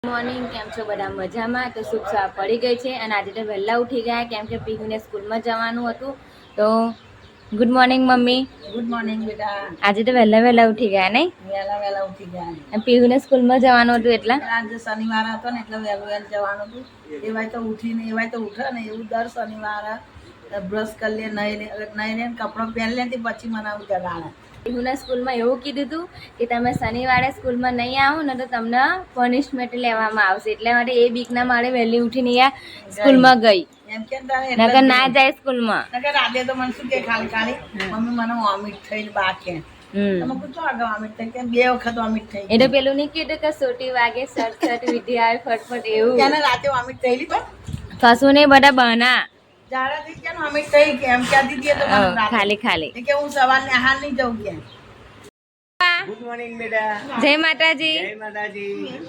Morning કેમ છો બધા મજામાં? તો શુભ સવાર પડી ગઈ છે અને આજે તો વહેલા ઉઠી ગયા કેમ કે પીહુને સ્કૂલમાં જવાનું હતું. તો good morning mummy. Good morning બેટા. આજે તો વહેલા ઉઠી ગયા નહીં? વહેલા ઉઠી ગયા. પીહુને સ્કૂલમાં જવાનું હતું એટલે આજે શનિવાર હતો ને એટલે વહેલું જવાનું હતું. એવાય તો ઉઠીને એવાય તો ઉઠે ને એવું દર શનિવારે બ્રશ કરી લે, નહીં લે કપડાં પહેરી લે પછી મને આવું જગાડે. પીહુના સ્કૂલમાં એવું કીધું હતું કે તમે શનિવારે સ્કૂલમાં નહીં આવો ને તો તમને પનિશમેન્ટ લેવામાં આવશે. એટલે માટે એ બીકના મારે વહેલી ઉઠીને સ્કૂલમાં ગઈ. એમ કે નકર ના જાય સ્કૂલમાં. નકર રાતે તો મને શું કે ખાલી મમ્મી મને વોમિટ થઈને બા કે તમે પૂછો આગળ વોમિટ થઈ કે 2 વખત વોમિટ થઈ. એ તો પેલું નહીં કીધું કે સોટી વાગે સટ વિધિ આવે ફટફટ એવું. તેને રાતે વોમિટ થયેલી પણ કશું નહીં, બધા બહાના. જાડાથી કેમ વોમિટ થઈ કે એમ કહેતી હતી તો મને ખાલી કે હું સવારને આહાર નહીં જઉં કે. ગુડ મોર્નિંગ બેટા. જય માતાજી. જય માતાજી.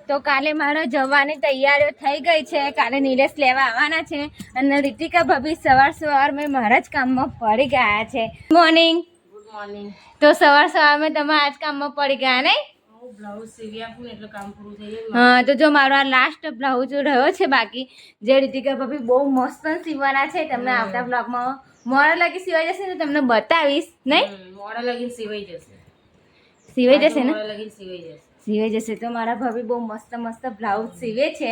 તો કાલે મારા જવાની તૈયારીઓ થઈ ગઈ છે. કાલે નીલેશ લેવા આવવાના છે અને રીતિકા ભાભી સવાર મેં મારા જ કામમાં પડી ગયા છે. મોર્નિંગ. Good morning. તો સવાર મેં તમે આજ કામમાં પડી ગયા નહીં? બ્લાઉઝ સીવી આપું એટલે કામ પૂરું થઈ જાય. હા, તો જો મારો આ લાસ્ટ બ્લાઉઝ રહ્યો છે બાકી, જે રીતિકા ભાભી બહુ મસ્ત સીવવાના છે. તમને આવતા બ્લોગમાં મોડા લગી સિવાઈ જશે ને તમને બતાવીશ. નહીં મોડા લગીને સિવાઈ જશે. સિવાઈ જશે ને? મોડા લગીને સિવાઈ જશે. સીવે જશે. તો મારા ભાભી બહુ મસ્ત બ્લાઉઝ સીવે છે.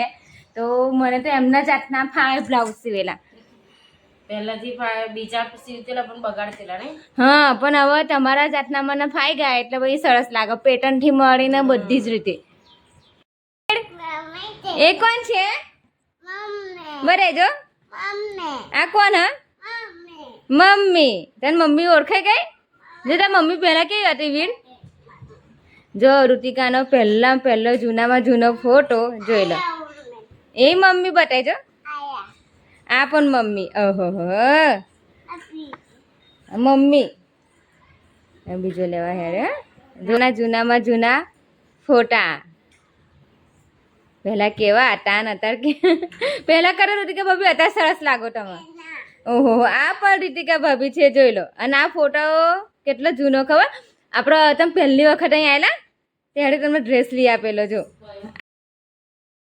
તો મને તો એમના જાતના 5 બ્લાઉઝ સીવેલા. પહેલાથી બીજા સીવતેલા પણ બગાડતેલા નહીં. હા, પણ હવે તમારા જાતના મને ફાઈ ગયા એટલે પછી સરસ લાગે પેટર્ન થી મળીને બધી જ રીતે. એ કોણ છે? બરે જો આ કોણ? હા, મમ્મી. તને મમ્મી ઓળખે ગઈ? જો તાર મમ્મી પહેલા કેવી હતી વીર? જો ઋતિકાનો પહેલો જૂનામાં જૂનો ફોટો જોઈ લો. એ મમ્મી બતાવજો. આ પણ મમ્મી. ઓહો મમ્મી. બીજો લેવા હેરે જૂનામાં જૂના ફોટા. પહેલા કેવા હતા ને અત્યારે પહેલા કરો રીતિકા ભાભી, અત્યારે સરસ લાગો તમે. ઓહો, આ પણ રીતિકા ભાભી છે જોઈ લો. અને આ ફોટો કેટલો જૂનો ખબર? આપણો તમે પહેલી વખત અહીં આવેલા ત્યારે તમને ડ્રેસ લઈ આપેલો. જો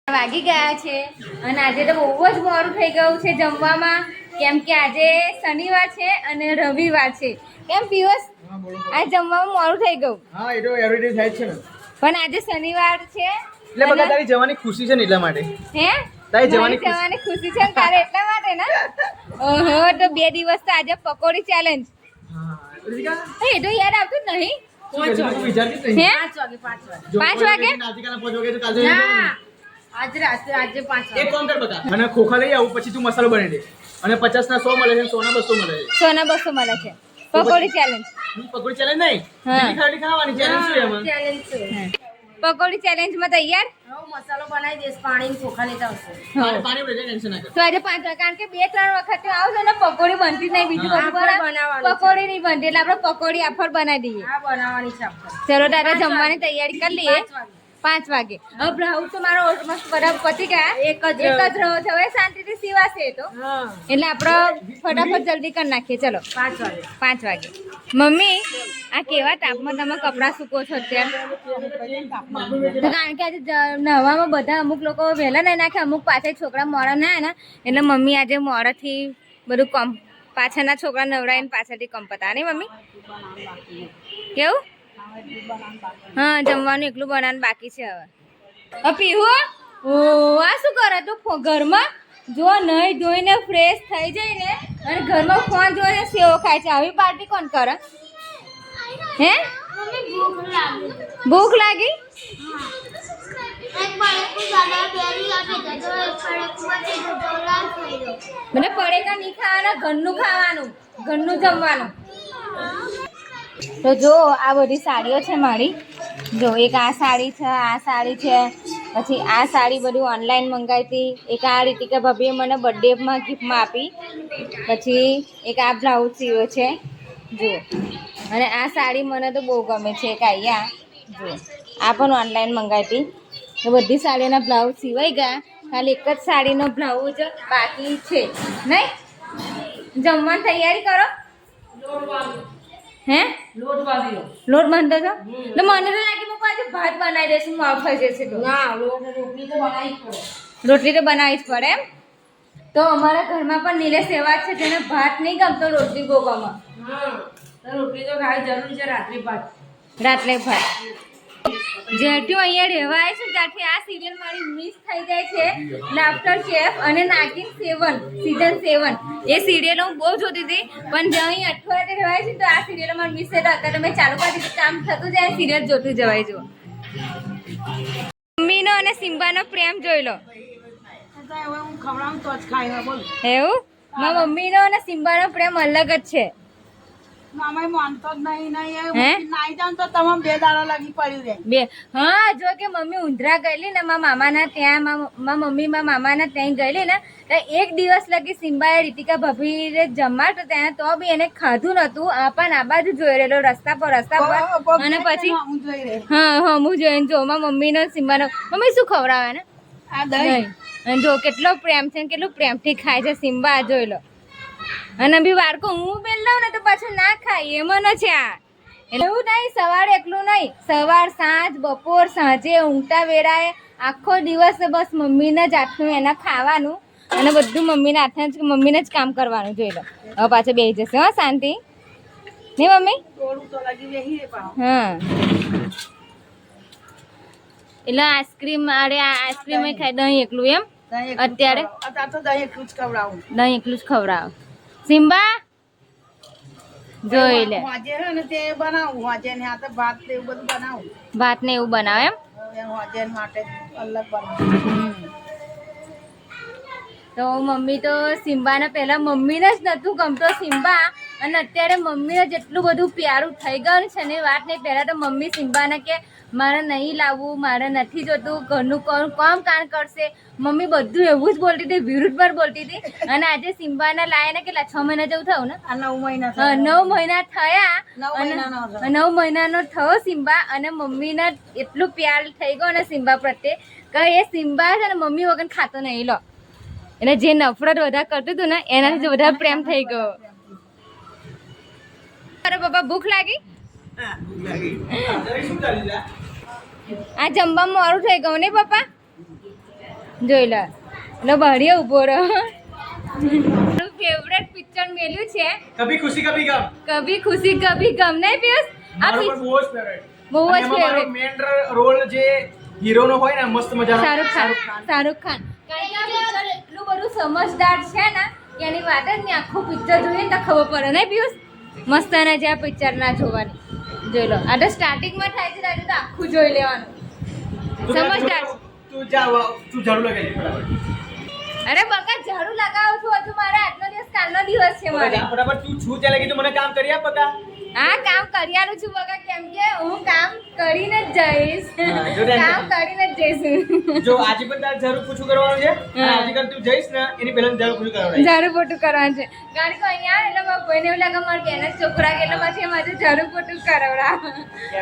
વાગી ગયા છે અને આજે તો બહુ જ મોડું થઈ ગયું છે જમવામાં, કેમ કે આજે શનિવાર છે અને રવિવાર છે. કેમ પીવસ આ જમવામાં મોડું થઈ ગયું? હા, એ તો એવરીડે થાય છે ને. પણ આજે શનિવાર છે એટલે બકા તારી જવાની ખુશી છે ને એટલા માટે. હે તારી જવાની ખુશી છે ને તારે એટલા માટે ને. ઓહો, તો 2 દિવસ તો આજે પકોડી ચેલેન્જ. હા, રીતિકા એ તો યાર આવતું જ નહીં. તું વિચારતી જ હે નહીં. 5 વાગે? આવતીકાલે 5 વાગે તો કાલે આજે 5 વાગે. એક કામ કર બકા, અને ખોખા લઈ આવું પછી તું મસાલો બનાવી દે. અને 50 ના 100 મળે છે, 100 ના 200 મળે છે. 100 ના 200 મળે છે. પકોડી ચેલેન્જ. પકોડી ચેલેન્જ નહીં, હા. જલ્દી ખાવાની ચેલેન્જ શું એમાં? ચેલેન્જ છે. પકોડી ચેલેન્જમાં તૈયાર? હું મસાલો બનાવી દઈશ, પાણી ચોખા લેતા આવશે. પાણી પડે ટેન્શન ના કર. તો આજે 5 વાગે, કારણ કે 2-3 વખત આવશે ને પકોડી બનતી જ નહીં. બીજું બધું બનાવવાનું પકોડી નહીં બનતી એટલે આપણે પકોડી આફર બનાવી દઈએ. આ બનાવવાની છે આપણે. ચલો તારે જમવાની તૈયારી કરી લઈએ. 5 વાગે. હવે બ્લાઉઝ તો મારો ઓલમોસ્ટ બધા પતી ગયા. એક જ રહ્યો છે. હવે શાંતિથી સીવાશે એ તો. હા, એટલે આપણે ફટાફટ જલ્દી કરી નાખીએ. ચલો 5 વાગે. 5 વાગે. મમ્મી, આ કેવા તાપમાં તમે કપડાં સૂકો છો અત્યારે? તો કારણ કે આજે નવામાં બધા અમુક લોકો વહેલા નહીં નાખે, અમુક પાછળ છોકરા મોડા ના ને એટલે મમ્મી આજે મોડાથી બધું પાછળના છોકરા નવડાવીને પાછળથી કંપતા નહીં મમ્મી? કેવું? હા, જમવાનું એકલું બનાવવાનું બાકી છે હવે. પીહુ, ઓ આ શું કરે તું ઘરમાં? જો નહીં ધોઈને ફ્રેશ થઈ જાય ને અને ઘરમાં ફોન જોઈને સેવો ખાય છે. આવી પાર્ટી કોણ કરે? હે ભૂખ લાગી? મને પડેકા નહીં ખાવાના, ઘરનું ખાવાનું, ઘરનું જમવાનું. તો જો આ બધી સાડીઓ છે મારી. જો એક આ સાડી છે, આ સાડી છે, પછી આ સાડી બધું ઓનલાઈન મંગાવી હતી. એક આ રીતિકા ભાભીએ મને બર્થડેમાં ગિફ્ટમાં આપી. પછી એક આ બ્લાઉઝ સીવ્યો છે જો. અને આ સાડી મને તો બહુ ગમે છે. એક અહીંયા જો આ પણ ઓનલાઈન મંગાવી હતી. તો બધી સાડીઓના બ્લાઉઝ સિવાઈ ગયા, ખાલી એક જ સાડીનો બ્લાઉઝ બાકી છે. નહીં જમવાની તૈયારી કરો. હે લોટ બાંધી લો. લોટ બાંધતો છો તો મને તો લાગે પપ્પા આજે ભાત બનાવી દઈશું માવ થઈ જશે તો ના રોટલી તો બનાવી જ પડે. રોટલી તો બનાવવી જ પડે એમ તો અમારા ઘરમાં પણ નિલેશ એવા છે જેને ભાત નહીં ગમતો રોટલી ગોવામાં હા તો રોટલી તો ખાવી જરૂરી છે રાત્રે ભાત. રાત્રે ભાત જ્યારથી હું અહીંયા રહેવા આવી છું ત્યારથી આ સિરિયલ મારી મિસ થઈ જાય છે લાફ્ટર શેફ અને નાગિન 7 સીઝન 7 એ સિરિયલ હું બહુ જોતી હતી પણ જ્યાં અહીં અઠવાડિયે રહેવાય છે તો આ સિરિયલ અમારે મિસ થતા અત્યારે મેં ચાલુ કરી દીધું કામ થતું જાય સિરિયલ જોતું જવાય જો મમ્મીનો અને સિમ્બાનો પ્રેમ જોઈ લો તો હવે હું ખવડાવું તો જ ખાય બોલ. એવું મારા મમ્મીનો અને સિમ્બાનો પ્રેમ અલગ જ છે મામા માનતો જ નહીં હે? નાઈ જાવ તો તમામ 2 દાડા લાગી પડ્યું રહે. બે હા જો કે મમ્મી ઊંધરા ગયેલી ને મારા મામાના ત્યાં મારા મમ્મી મારા મામાના ત્યાં ગયેલી ને તો એક દિવસ લગી સિમ્બાએ રીતિકા ભાભીને જમવા તો ત્યાં તો બી એને ખાધું નતું આ પણ આ બાજુ જોઈ રહેલો રસ્તા પર અને પછી હું જોઈ રહી. હા હા હું જોઈને જો મારા મમ્મીનો સિમ્બાનો મમ્મી શું ખવડાવે ને આ દહીં નહીં અને જો કેટલો પ્રેમ છે ને કેટલું પ્રેમથી ખાય છે સિમ્બા જોઈ લો અને બી વારકો હું બેન લઉં ને તો પાછું ના ખાય એમાં છે આ એટલે એવું નહીં સવારે એકલું નહીં સવાર સાંજ બપોર સાંજે ઊંઘતા વેળાએ આખો દિવસ બસ મમ્મીને જ હાથનું એના ખાવાનું અને બધું મમ્મીના હાથે જ મમ્મીને જ કામ કરવાનું જોઈ લો હવે પાછું બેસી જશે હા શાંતિ નહીં મમ્મી થોડું તો લાગી બેહી રે પાછું. હા એટલે આઈસ્ક્રીમ અરે આઈસ્ક્રીમ ખાય દહીં એકલું એમ દહીં એકલું અત્યારે? અત્યારે તો દહીં એકલું જ ખવડાવું. દહીં એકલું જ ખવડાવ સિમ્બા જોઈ લે હોજે હે ને તે બનાવું હોજે ને આ તો ભાત ને એવું બધું બનાવું. ભાત ને એવું બનાવે એમ હવે હોજે માટે અલગ બનાવું. તો મમ્મી તો સિમ્બાને પહેલા મમ્મીને જ નહોતું ગમતો સિમ્બા અને અત્યારે મમ્મીને જેટલું બધું પ્યારું થઈ ગયું છે ને એ વાત નહીં પહેલાં તો મમ્મી સિમ્બાને કે મારે નહીં લાવવું મારે નથી જોતું ઘરનું કામ કરશે મમ્મી બધું એવું જ બોલતી હતી વિરુદ્ધ પર બોલતી હતી અને આજે સિમ્બાને લાયા ને કેટલા 6 મહિના જેવું થયું ને આ 9 મહિના હા, 9 મહિના થયા 9 મહિનાનો હતો. 9 મહિનાનો થયો સિમ્બા અને મમ્મીને એટલું પ્યાર થઈ ગયો ને સિમ્બા પ્રત્યે કે એ સિમ્બા છે ને મમ્મી વગર ખાતો નહીં લો એટલે જે નફરત વધારે કરતું હતું ને એનાથી વધારે પ્રેમ થઈ ગયો અરે પપ્પા ભૂખ લાગી આ જમવા મોડું થઈ ગયું ને પપ્પા જોઈ લો એટલે બહાર ઉભો રહ્યો મારું ફેવરેટ પિક્ચર મેલ્યું છે કભી ખુશી કભી ગમ કભી ખુશી કભી ગમ નહીં પિયુષ આ મારો પણ બહુ જ બહુ જ ફેવરેટ favorite. મેન રોલ જે હીરો નો હોય ને મસ્ત મજાનો શાહરુખ ખાન કારણ કે આ પિક્ચર એટલું બધું સમજદાર છે ને કે એની વાત જ નહીં આખું પિક્ચર જોઈએ ને તો ખબર પડે ને પિયુષ મસ્ત ના છે આ પિક્ચર ના જોવાની જોઈ લો આ તો સ્ટાર્ટિંગમાં થાય છે ત્યારે તો આખું જોઈ લેવાનું સમજદાર છે. તું ઝાડુ લગાવી ફટાફટ અરે બકા ઝાડુ લગાવું છું હજુ મારે આજનો દિવસ કાલનો દિવસ છે મારે ફટાફટ તું છું ત્યાં લગી તો મને કામ કરી આપ બકા હા કામ કર્યાનું છું બકા કેમ કે હું કામ કરીને જ જઈશ હા, જો tension. કામ કરીને જ જઈશું જો આજે પણ તારે ઝાડુ પૂછું કરવાનું છે અને હા. આજે કાલ તું જઈશ ને એની પહેલા ઝાડુ પૂછું કરવાનું ઝાડુ પોતું કરવાનું છે કારણ કે અહીંયા આવે એટલે મારા ભાઈને એવું લાગે મારા બેના છોકરા કે એટલે પછી મારે ઝાડુ પોતું કરાવડાવ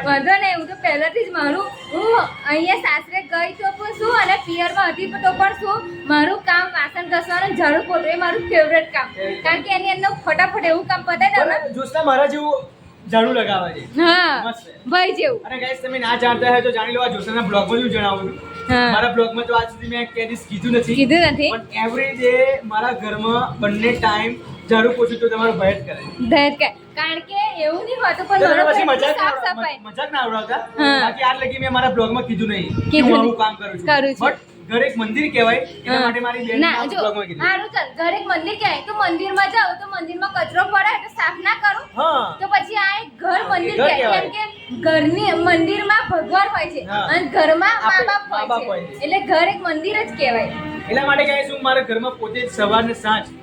વાંધો નહીં હું તો પહેલાથી જ મારું હું અહીંયા સાસરે ગઈ તો પણ શું અને પિયરમાં હતી તો પણ શું મારું કામ વાસણ ઘસવાનું ઝાડુ પોતું એ મારું ફેવરેટ કામ કારણ કે એની અંદર ફટાફટ એવું કામ પતાય દઉં ને જોશના મારા જેવું ઝાડુ લગાવે છે હા મસ્ત છે. ભાઈ જેવું અને ગાઈસ તમે ના જાણતા હોય તો જાણી લો આ જોશના બ્લોગમાં જ હું જણાવું છું હા. મારા બ્લોગમાં તો આજ સુધી મેં ક્યાંય કીધું નથી કીધું નથી પણ એવરી ડે મારા ઘરમાં બંને ટાઈમ ઝાડુ પોછું તો તમારો ભય જ કરે દહેજ કે કારણ કે એવું નહીં હોતું પણ તો તમે મારો પછી પેટ મજાક સાફ સફાઈ મજાક ના આવડાવતા હા. બાકી આજ લગી મેં મારા બ્લોગમાં કીધું નહીં કે કીધું હું આવું નહીં. કામ કરું છું કરું છું. બટ ઘર એક મંદિર કહેવાય એના માટે મારી બેન ના જો બ્લોગમાં કીધું સારું ચાલ ઘરે એક મંદિર ક્યાંય તો મંદિરમાં જાઉં તો મંદિરમાં કચરો પડે તો સાફ ના કરું હા તો પછી આ એક ઘર મંદિર ઘર કહેવાય કેમ કે ઘરની મંદિરમાં ભગવાન હોય છે હા. અને ઘરમાં મા આપણે બાપ મા બાપ હોય હોય છે છે. એટલે ઘર એક મંદિર જ કહેવાય એટલા માટે કહે છું મારા ઘરમાં પોતે જ સવાર ને સાંજ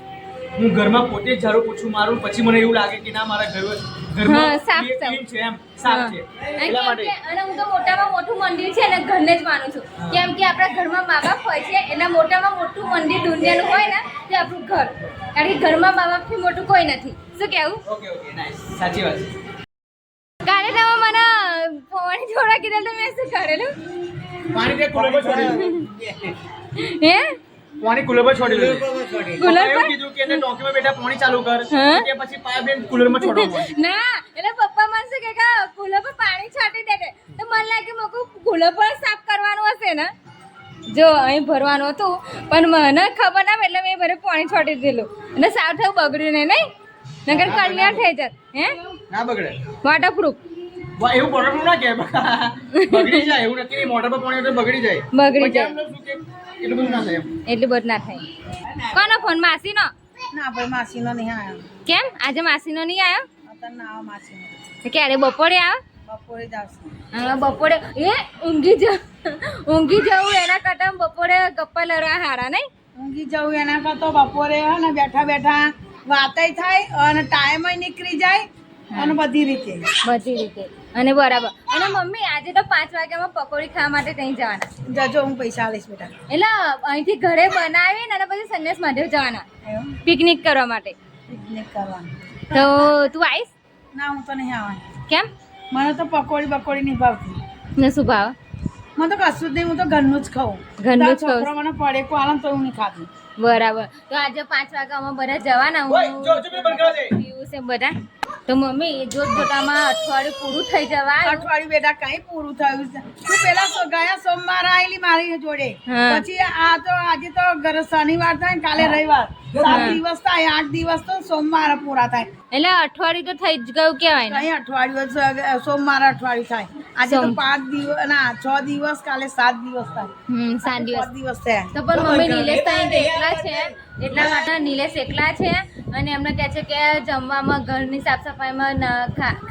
હું ઘરમાં પોતે જ ઝાડુ પોછું મારું પછી મને એવું લાગે કે ના મારા હા, ઘરમાં સાફ ક્લીન છે એમ સાફ છે અને એટલા કેમ માટે કે અને હું તો મોટામાં મોટું મંદિર છે અને ઘરને જ માનું છું હા. કેમ કે આપણા ઘરમાં મા બાપ હોય છે એના મોટામાં મોટું મંદિર દુનિયાનું હોય ને તે આપણું ઘર કારણ કે ઘરમાં મા બાપથી મોટું કોઈ નથી શું કહેવું ઓકે ઓકે નાઈસ સાચી વાત છે કાલે તમે મને ફોન જોડા કીધા તો મેં શું કરેલું પાણી તે કુલર પર છોડી દીધું હે પાણી કુલર પર છોડી દીધું કુલર એવું પર કીધું કે એને ટોંકીમાં બેઠા પાણી ચાલુ કર હા? કે પછી પાઇપ લઈને કુલરમાં છોડવું પડે. ના એટલે પપ્પા મને શું કે કુલર પર પાણી છાંટી દે કે તો મને લાગે મોકું કુલર પર સાફ કરવાનું હશે ને જો અહીં ભરવાનું હતું પણ મને ખબર ના એટલે મેં ભરે પાણી છોડી દીધેલું અને સાફ થયું બગડ્યું નહીં નકર કલ્યાણ થઈ જત હે ના બગડે. વોટરપ્રૂફ વાહ, એવું મોટર ના કે બગડી જાય એવું નથી. મોટર પર પાણી હોય તો બગડી જાય. બગડી પણ જાય કેમ શું કે એટલું બધું ના થાય એમ. એટલું બધું ના થાય કોનો ફોન માસીનો ના ભાઈ માસીનો નહીં આવ્યો કેમ આજે માસીનો નહીં આવ્યો અત્યારે ના આવો માસીનો તો ક્યારે બપોરે આવે બપોરે જ આવશે બપોરે ઊંઘી જવું એના કરતા બપોરે ગપ્પા લડવા હારા નહીં ઊંઘી જવું એના કરતો બપોરે હે ને બેઠા બેઠા વાતય થાય અને ટાઈમ નીકળી જાય અને બધી રીતે બધી રીતે અને બરાબર અને મમ્મી આજે તો 5 વાગ્યામાં પકોડી ખાવા માટે ત્યાં જવાના જજો હું પૈસા આલીશ બેટા એટલે અહીંથી ઘરે બનાવીને અને પછી સંદેશ મહાદેવ જવાના એવું પિકનિક કરવા માટે પિકનિક કરવાનું તો તું આવીશ ના હું તો નહીં આવવાની કેમ મને તો બકોડી નહીં ભાવતી ને શું ભાવ મને તો કશું જ નહીં હું તો ઘરનું જ ખાઉં ઘરનું જ તારા છોકરો મને પડે કો આલમ તો હું નહીં ખાતી બરાબર તો આજે 5 વાગ્યા અમે બધા જવાના ઓય, જો જો બે બંધ કર દે. પીવું છે બધા તો મમ્મી જોત જોતામાં અઠવાડિયું પૂરું થઈ જવા અઠવાડિયું બેટા કઈ પૂરું થયું છે તું પેલા ગયા સોમવાર આવેલી મારી જોડે હા. પછી આજે તો શનિવાર થાય ને કાલે રવિવાર 7 દિવસ થાય 8 દિવસ તો સોમવાર પૂરા થાય એટલે અઠવાડિયું તો થઈ જ ગયું કેવાય ને કઈ અઠવાડિયું સોમવાર અઠવાડિયું થાય આજે તો 5 દિવસ ના 6 દિવસ કાલે 7 દિવસ થાય 7 દિવસ 5 દિવસ થયા તો પણ મમ્મી નિલેશ ત્યાં એકલા છે એટલા માટે નિલેશ એકલા છે અને એમને કહે છે કે જમવામાં ઘરની સાફ સફાઈમાં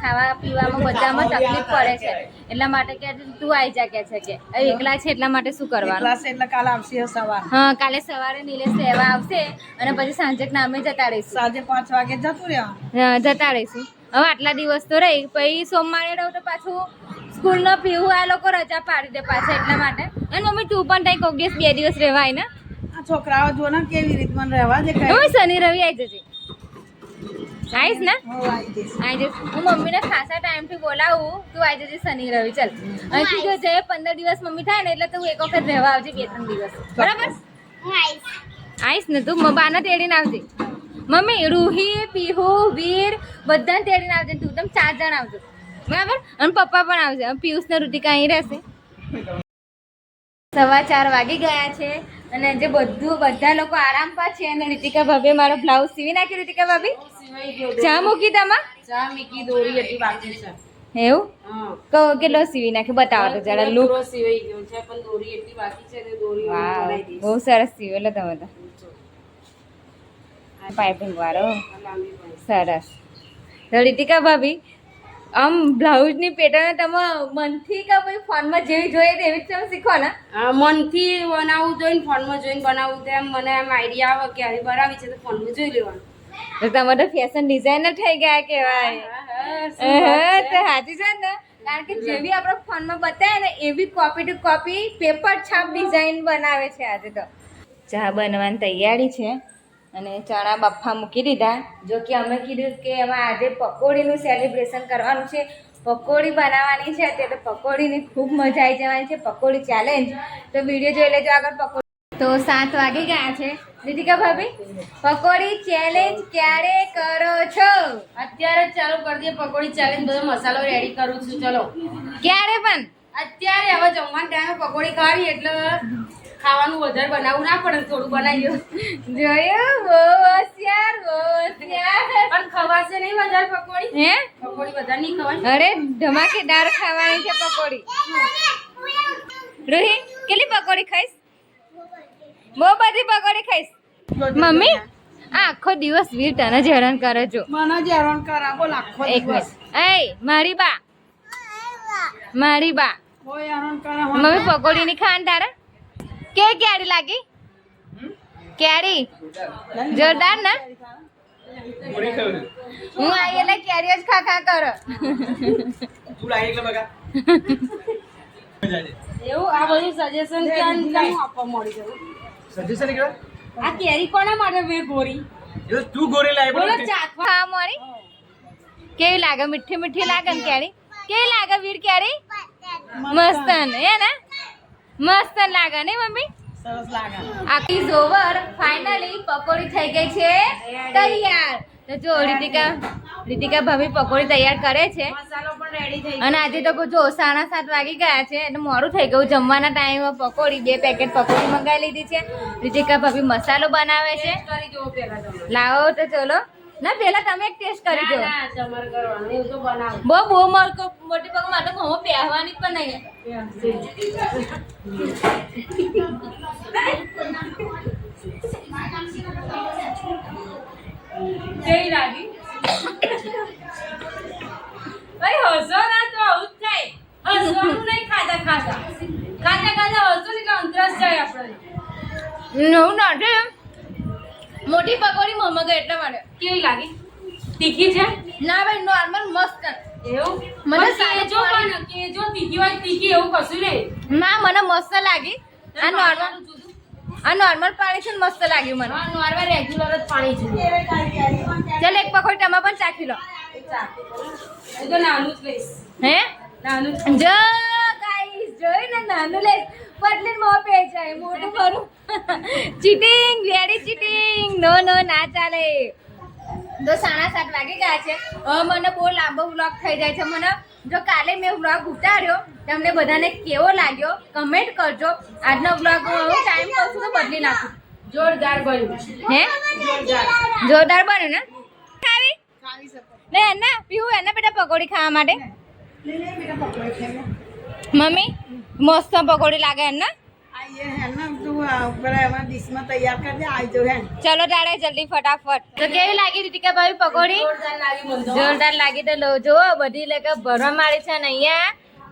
ખાવા પીવામાં બધામાં તકલીફ પડે છે એટલા માટે કે તું આવી જા કે છે કે હવે એકલા છે એટલા માટે શું કરવાનું ક્લાસ એટલે કાલે આવશે સવાર હા કાલે સવારે નિલેશ લેવા આવશે અને પછી સાંજે નામે જતા રહીશું સાંજે 5 વાગે જતું રહેવાનું જતા રહીશું હવે આટલા દિવસ તો રહી પછી સોમવારે રહું તો પાછું સ્કૂલનો પીવું આ લોકો રજા પાડી દે પાછા એટલા માટે અને મમ્મી તું પણ ત્યાં કોઈક દિવસ 2 દિવસ રહેવા આવી ને આ છોકરાઓ જો ને કેવી રીત મને રહેવા દે કઈ હું શનિ રવિ આવી જજે આવીશ ને હું આવી જઈશ આવી જઈશ હું મમ્મીને ખાસા ટાઈમથી બોલાવું તું આવી જજે શનિ રવિ ચાલ અહીંથી જો જઈએ 15 દિવસ મમ્મી થાય ને એટલે તું એક વખત રહેવા આવજે 2-3 દિવસ બરાબર આવીશ ને તું બાને તેડીને આવજે મમ્મી રૂહી પીહુ વીર બધાને તેડીને આવજે તું તમે 4 જણ આવજો બરાબર અને પપ્પા પણ આવશે પિયુષ ને ઋતિકા અહીં રહેશે 4:15 વાગી ગયા છે અને જે બધા લોકો આરામ પર છે અને રીતિકા ભાભીએ મારો બ્લાઉઝ સીવી નાખ્યો રીતિકા ભાભી ચા મૂકી તમા ચા મીકી દોરી એટલી બાકી છે એવું કહો કેટલો સીવી નાખ્યો બતાવો તો જરા લુક સીવાઈ ગયો છે પણ દોરી એટલી બાકી છે ને દોરી વાવ બહુ સરસ સીવેલો તમે તો પાઇપિંગ વાળો સરસ તો રીતિકા ભાભી આમ બ્લાઉઝની પેટર્ન તમે મનથી કે ભાઈ ફોનમાં જેવી જોઈએ તેવી જ તમે શીખો ને મનથી બનાવવું જોઈને ફોનમાં જોઈને બનાવવું તેમ મને એમ આઈડિયા આવે કે આવી બનાવી છે તો ફોનમાં જોઈ લેવાનું તો તમે તો ફેશન ડિઝાઇનર થઈ ગયા કહેવાય તો સાચી છે ને કારણ કે જેવી આપણે ફોનમાં બતાવે ને એવી કોપી ટુ કોપી પેપર છાપ ડિઝાઇન બનાવે છે આજે તો ચા બનવાની તૈયારી છે અને ચણા બાફા મૂકી દીધા જો કે અમે કીધું કે એમાં આજે પકોડીનું સેલિબ્રેશન કરવાનું છે પકોડી બનાવવાની છે અત્યારે તો પકોડીની ખૂબ મજા આવી જવાની છે પકોડી ચેલેન્જ તો વિડીયો જોઈ લેજો આગળ પકોડી તો 7 વાગી ગયા છે રીતિકા ભાભી પકોડી ચેલેન્જ ક્યારે કરો છો અત્યારે જ ચાલુ કરી દઈએ પકોડી ચેલેન્જ બધો મસાલો રેડી કરું છું ચલો ક્યારે પણ અત્યારે હવે જમવાના ટાઈમે પકોડી ખાવી એટલે ખાવાનું વધારે બનાવવું ના પડે થોડું બનાવી દો જોયું બહુ હોશિયાર પણ ખવાશે નહીં વધારે પકોડી હે પકોડી વધારે નહીં ખવાય અરે ધમાકેદાર ખાવાની છે પકોડી રોહિત કેટલી પકોડી ખાઈશ બહુ બધી પકોડી ખાઈશ મમ્મી આ આખો દિવસ વીર તને જ હેરાન કરે છો મને જ હેરાન કરા બોલ આખો એક દિવસ મિનિટ એ મારી બા કોઈ હેરાન કરે મમ્મી પકોડી ની ખાન તારે કે ક્યારી લાગી ક્યારી જોરદાર ને પૂરી ખાયું છે. હું આવી એટલે કેરીઓ જ ખા ખા કરો તું લાવી એટલે બગા એવું આ બધું સજેશન ક્યાં આપવા મળી જવું સજેશન કે આ કેરી કોના માટે મેં ગોરી એટલે તું ગોરી લાવી બોલો પણ ચાખવા ખા મોરી કેવી લાગે મીઠી મીઠી લાગે ને કેરી કેવી લાગે વીર કેરી મસ્ત હે ને મસ્ત લાગે ને મમ્મી સરસ લાગે. આખી ઓવર ફાઇનલી પકોડી થઈ ગઈ છે તૈયાર. તો જો રીતિકા ભાભી પકોડી તૈયાર કરે છે મસાલો પણ રેડી થઈ અને આજે તો જો 7:30 વાગી ગયા છે એટલે મોડું થઈ ગયું જમવાના ટાઈમે. પકોડી 2 પેકેટ પકોડી મંગાવી લીધી છે. રીતિકા ભાભી મસાલો બનાવે છે. કરી જુઓ પહેલા તમે. લાવો તો ચલો ના પેલા તમે એક ટેસ્ટ કરી જો. ના તમારે કરવાનું એવું તો બનાવો. બહુ મોટી પગ માટે મોં પહેરવાની પણ નહીં. કેવી લાગી? ભાઈ હસો ના તો આવું જ થાય. હસવાનું નહીં ખાતા હસો ને એટલે અંતરસ જાય આપણે. નવું નથી મોટી પકોડી મમગ એટલા માટે. કેવી લાગી? તીખી છે? ના ભાઈ નોર્મલ મસ્ત. એવું મને મને સારું કેજો પણ કેજો તીખી હોય તીખી એવું કશું નહીં. ના મને મસ્ત લાગી. આ નોર્મલ પાણી છે ને મસ્ત લાગ્યું મને. નોર્મલ રેગ્યુલર જ પાણી છે. ચાલ એક પકોડી તમે પણ ચાખી લો. એ તો નાનું જ લઈશ. હે નાનું જ. જો ગાઈસ જોઈ ને નાનું લે પટલી મોં પે જાય મોટું કરું. ચીટિંગ વેરી ચીટિંગ નો ના ચાલે. તો 7:30 વાગી ગયા છે. હવે મને બહુ લાંબો વ્લોગ થઈ જાય છે. મને જો કાલે મેં વ્લોગ ઉતાર્યો તમને બધાને કેવો લાગ્યો કમેન્ટ કરજો. આજનો વ્લોગ હું ટાઈમ કહું છું તો બદલી નાખું. જોરદાર બન્યું. હે જોરદાર બન્યું ને ખાવી લે એના પીવું એના બેટા પકોડી ખાવા માટે. મમ્મી મસ્ત પકોડી લાગે એના. તૈયાર કરી દે આવજો હે. ચલો તારે જલ્દી ફટાફટ. તો કેવી લાગી રીતિકા ભાભી પકોડી? જોરદાર લાગી મને તો. જોરદાર લાગી તો લો જો બધી લેકે ભરવા માંડી છે ને અહીંયા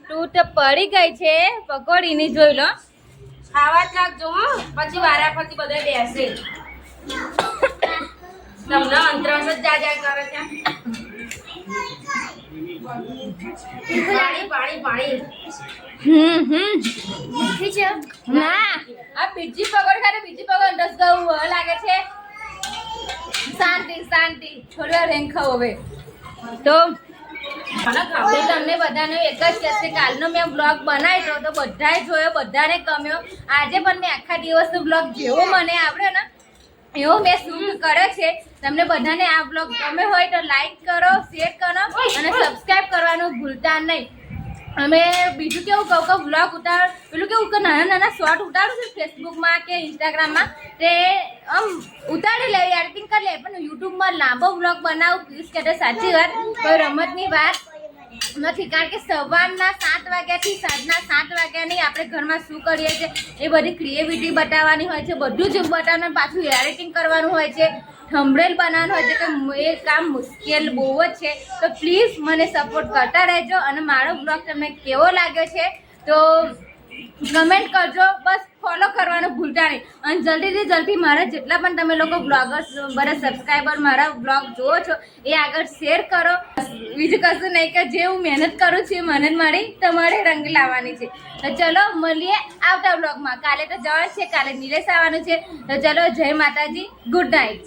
તૂટ પડી ગઈ છે પકોડીની જોઈ લો. ખાવા જ લાગજો હો પછી વારા ફરતી બધા બેસે. તમને અંતરસ જ જા કરે છે. પાણી. ના આ બીજી પકોડી ખાતે બીજી પકોડી રસ ગયું લાગે છે. શાંતિ થોડી વાર રેંગ ખાઓ હવે. તો તમને બધાને એક જ કહેશે કાલનો મેં બ્લોગ બનાવ્યો તો બધાએ જોયો બધાને ગમ્યો. આજે પણ મેં આખા દિવસનો બ્લોગ જેવો મને આવડ્યો ને એવો મેં શૂટ કર્યો છે. તમને બધાને આ બ્લોગ ગમે હોય તો લાઈક કરો શેર કરો અને સબસ્ક્રાઈબ કરવાનું ભૂલતા નહીં. અમે બીજું કેવું કહું બ્લોગ પેલું કેવું કે નાના શોર્ટ ઉતારું છું ફેસબુકમાં કે ઇન્સ્ટાગ્રામમાં તે આમ ઉતારી લે એડિટિંગ કરી લે પણ યુટ્યુબમાં લાંબો બ્લોગ બનાવું પ્લીઝ કે સાચી વાત કોઈ રમતની વાત નથી. કારણ કે સવારના 7 વાગ્યાથી સાંજના 7 વાગ્યાની આપણે ઘરમાં શું કરીએ છીએ એ બધી ક્રિએટિવિટી બતાવવાની હોય છે. બધું જ બતાવવાનું પાછું એડિટિંગ કરવાનું હોય છે થંબનેલ બનાવવાનું હોય છે કે એ કામ મુશ્કેલ બહુ જ છે. તો પ્લીઝ મને સપોર્ટ કરતા રહેજો અને મારો બ્લોગ તમને કેવો લાગ્યો છે તો કમેન્ટ કરજો. બસ ફોલો કરવાનું ભૂલતા નહીં અને જલ્દીથી જલ્દી મારા જેટલા પણ તમે લોકો બ્લોગર્સ બધા સબસ્ક્રાઈબર મારા બ્લોગ જુઓ છો એ આગળ શેર કરો. બીજું કશું નહીં કે જે હું મહેનત કરું છું એ મહેનત મારી તમારે રંગ લાવવાની છે. તો ચલો મળીએ આવતા બ્લોગમાં. કાલે તો જવાનું છે કાલે નિલેશ આવવાનું છે. તો ચલો જય માતાજી ગુડ નાઇટ.